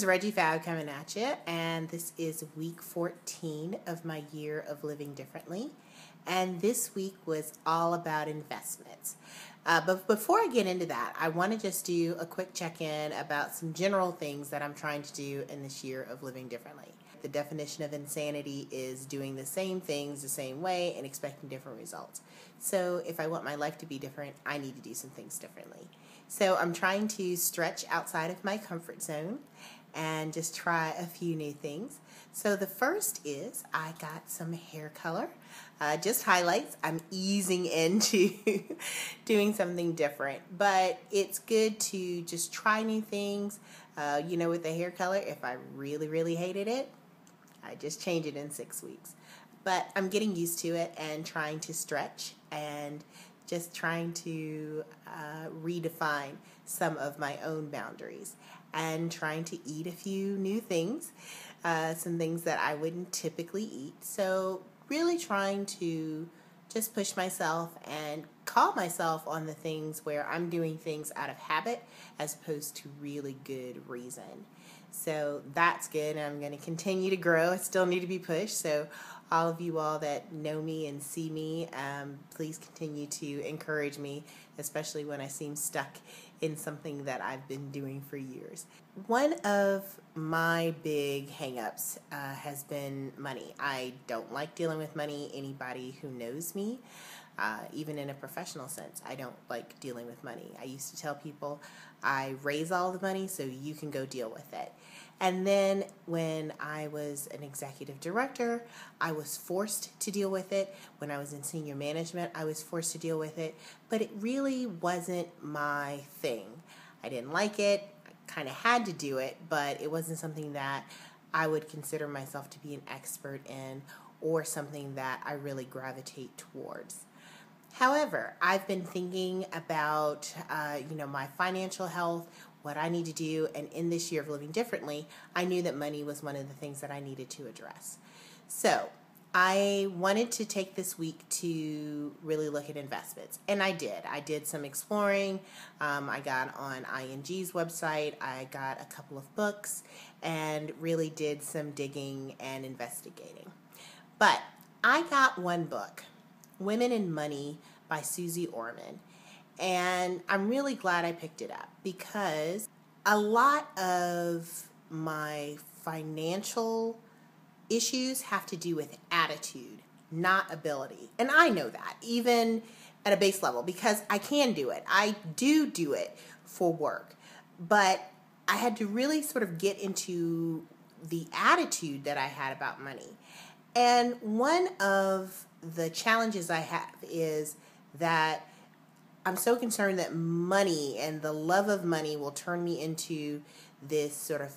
Reggie Fab coming at you, and this is week 14 of my year of living differently. And this week was all about investments. But before I get into that, I want to just do a quick check-in about some general things that I'm trying to do in this year of living differently. The definition of insanity is doing the same things the same way and expecting different results. So if I want my life to be different, I need to do some things differently. So I'm trying to stretch outside of my comfort zone and just try a few new things. So the first is I got some hair color, just highlights. I'm easing into doing something different, but it's good to just try new things. With the hair color, if I really hated it, I just change it in 6 weeks. But I'm getting used to it and trying to stretch and just trying to redefine some of my own boundaries and trying to eat a few new things, some things that I wouldn't typically eat. So really trying to just push myself and call myself on the things where I'm doing things out of habit as opposed to really good reason. So that's good, and I'm going to continue to grow. I still need to be pushed, so all of you all that know me and see me, please continue to encourage me, especially when I seem stuck in something that I've been doing for years. One of my big hang-ups has been money. I don't like dealing with money. Anybody who knows me, even in a professional sense, I don't like dealing with money. I used to tell people I raise all the money so you can go deal with it. And then when I was an executive director, I was forced to deal with it. When I was in senior management, I was forced to deal with it. But it really wasn't my thing. I didn't like it. I kind of had to do it, but it wasn't something that I would consider myself to be an expert in or something that I really gravitate towards. However, I've been thinking about, my financial health, what I need to do, and in this year of living differently, I knew that money was one of the things that I needed to address. So I wanted to take this week to really look at investments, and I did. I did some exploring. I got on ING's website. I got a couple of books and really did some digging and investigating. But I got one book, Women in Money by Suze Orman. And I'm really glad I picked it up because a lot of my financial issues have to do with attitude, not ability. And I know that, even at a base level, because I can do it. I do it for work. But I had to really sort of get into the attitude that I had about money. And one of the challenges I have is that I'm so concerned that money and the love of money will turn me into this sort of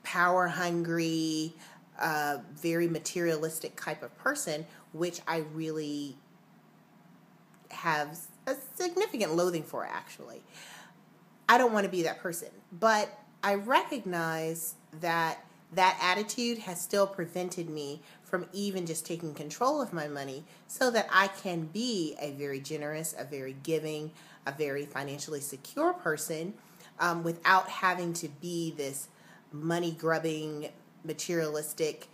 power-hungry, very materialistic type of person, which I really have a significant loathing for, actually. I don't want to be that person, but I recognize that attitude has still prevented me from even just taking control of my money so that I can be a very generous, a very giving, a very financially secure person without having to be this money-grubbing, materialistic,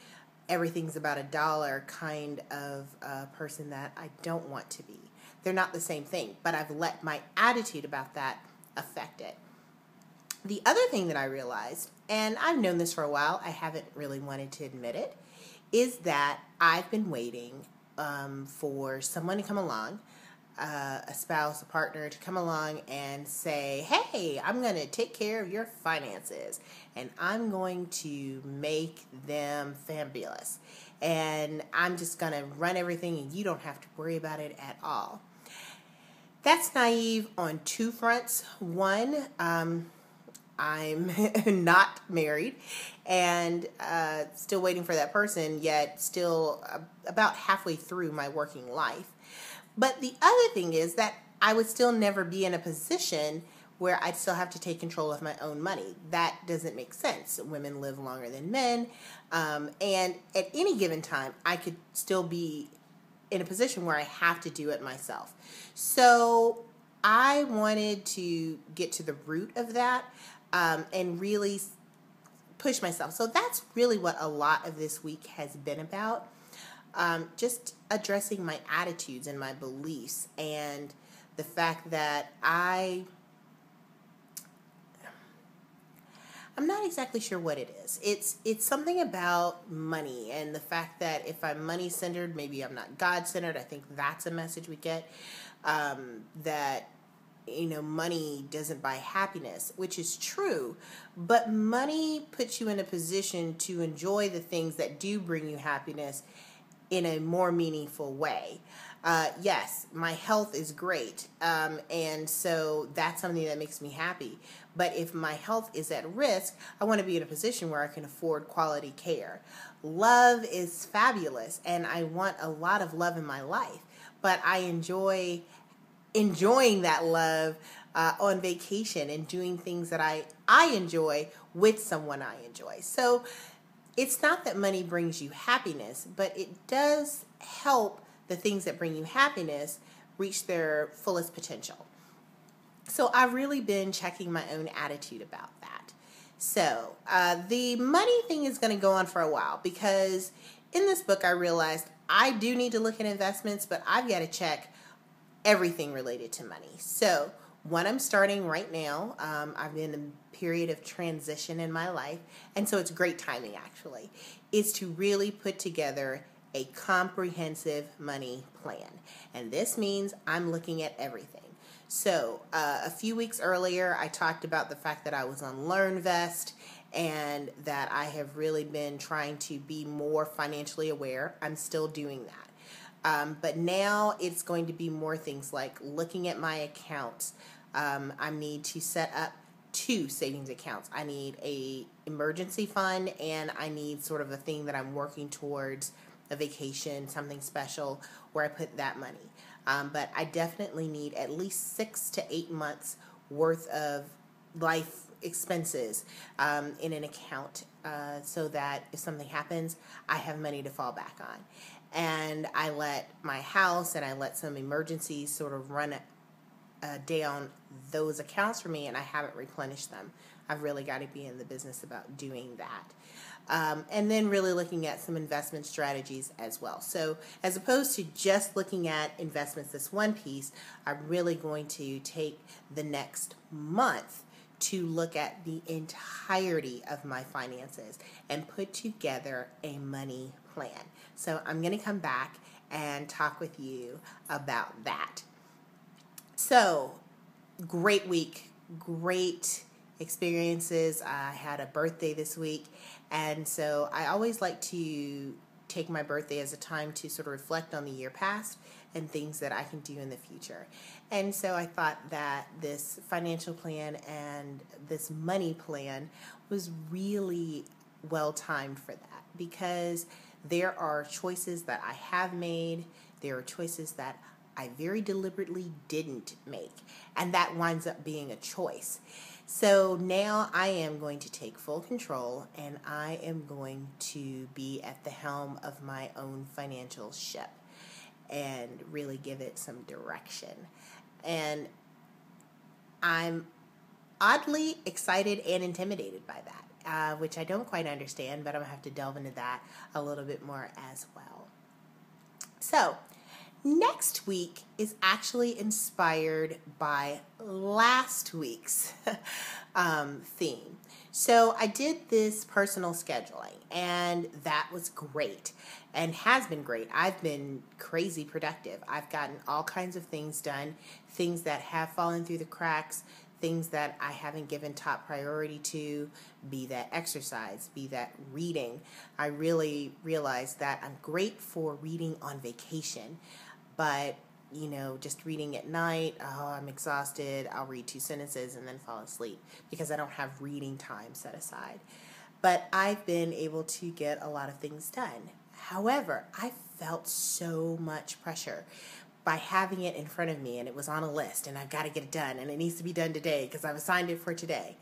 everything's about a dollar kind of person that I don't want to be. They're not the same thing, but I've let my attitude about that affect it. The other thing that I realized, and I've known this for a while, I haven't really wanted to admit it, is that I've been waiting for someone to come along, a spouse, a partner, to come along and say, hey, I'm going to take care of your finances, and I'm going to make them fabulous, and I'm just going to run everything, and you don't have to worry about it at all. That's naive on two fronts. One, I'm not married and still waiting for that person, yet still about halfway through my working life. But the other thing is that I would still never be in a position where I'd still have to take control of my own money. That doesn't make sense. Women live longer than men, and at any given time, I could still be in a position where I have to do it myself. So I wanted to get to the root of that and really push myself. So that's really what a lot of this week has been about. Just addressing my attitudes and my beliefs, and the fact that I'm not exactly sure what it is. It's something about money, and the fact that if I'm money centered, maybe I'm not God centered. I think that's a message we get, that money doesn't buy happiness, which is true, but money puts you in a position to enjoy the things that do bring you happiness in a more meaningful way. Yes, my health is great, and so that's something that makes me happy. But if my health is at risk, I want to be in a position where I can afford quality care. Love is fabulous, and I want a lot of love in my life, but I enjoying that love on vacation and doing things that I enjoy with someone I enjoy. So it's not that money brings you happiness, but it does help the things that bring you happiness reach their fullest potential. So I've really been checking my own attitude about that. So the money thing is going to go on for a while, because in this book I realized I do need to look at investments, but I've got to check everything related to money. So what I'm starting right now, I'm in a period of transition in my life, and so it's great timing actually, is to really put together a comprehensive money plan. And this means I'm looking at everything. So a few weeks earlier, I talked about the fact that I was on LearnVest and that I have really been trying to be more financially aware. I'm still doing that. But now it's going to be more things like looking at my accounts. I need to set up 2 savings accounts. I need a emergency fund, and I need sort of a thing that I'm working towards, a vacation, something special where I put that money. But I definitely need at least 6 to 8 months worth of life expenses in an account, so that if something happens, I have money to fall back on. And I let my house and I let some emergencies sort of run down those accounts for me, and I haven't replenished them. I've really got to be in the business about doing that. And then really looking at some investment strategies as well. So as opposed to just looking at investments, this one piece, I'm really going to take the next month to look at the entirety of my finances and put together a money plan. So I'm going to come back and talk with you about that. So, great week, great experiences. I had a birthday this week, and so I always like to take my birthday as a time to sort of reflect on the year past and things that I can do in the future. And so I thought that this financial plan and this money plan was really well timed for that, because there are choices that I have made, there are choices that I very deliberately didn't make, and that winds up being a choice. So now I am going to take full control, and I am going to be at the helm of my own financial ship and really give it some direction. And I'm oddly excited and intimidated by that, which I don't quite understand, but I'm going to have to delve into that a little bit more as well. So, next week is actually inspired by last week's theme. So I did this personal scheduling, and that was great and has been great. I've been crazy productive. I've gotten all kinds of things done, things that have fallen through the cracks, things that I haven't given top priority to, be that exercise, be that reading. I really realized that I'm great for reading on vacation, but just reading at night, I'm exhausted, I'll read 2 sentences and then fall asleep because I don't have reading time set aside. But I've been able to get a lot of things done. However, I felt so much pressure by having it in front of me, and it was on a list, and I've got to get it done, and it needs to be done today because I've assigned it for today.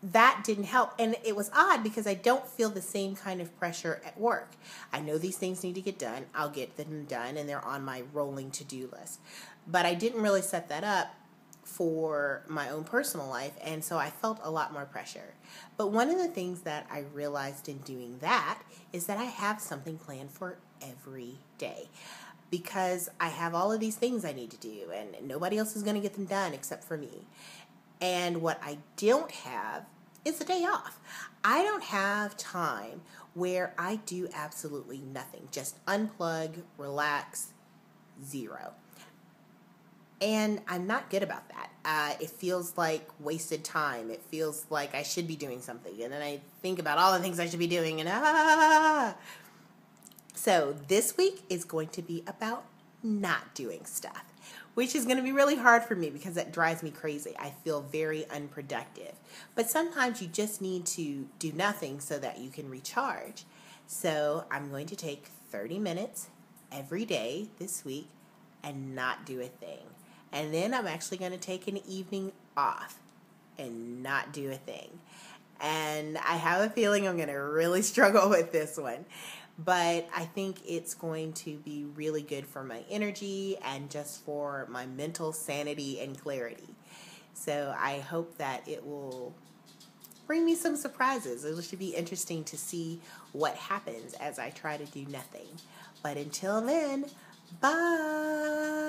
That didn't help, and it was odd because I don't feel the same kind of pressure at work. I know these things need to get done, I'll get them done, and they're on my rolling to-do list. But I didn't really set that up for my own personal life, and so I felt a lot more pressure. But one of the things that I realized in doing that is that I have something planned for every day, because I have all of these things I need to do, and nobody else is going to get them done except for me. And what I don't have is a day off. I don't have time where I do absolutely nothing, just unplug, relax, zero. And I'm not good about that. It feels like wasted time. It feels like I should be doing something. And then I think about all the things I should be doing, and So this week is going to be about not doing stuff, which is going to be really hard for me because that drives me crazy. I feel very unproductive. But sometimes you just need to do nothing so that you can recharge. So I'm going to take 30 minutes every day this week and not do a thing. And then I'm actually going to take an evening off and not do a thing. And I have a feeling I'm going to really struggle with this one. But I think it's going to be really good for my energy and just for my mental sanity and clarity. So I hope that it will bring me some surprises. It should be interesting to see what happens as I try to do nothing. But until then, bye.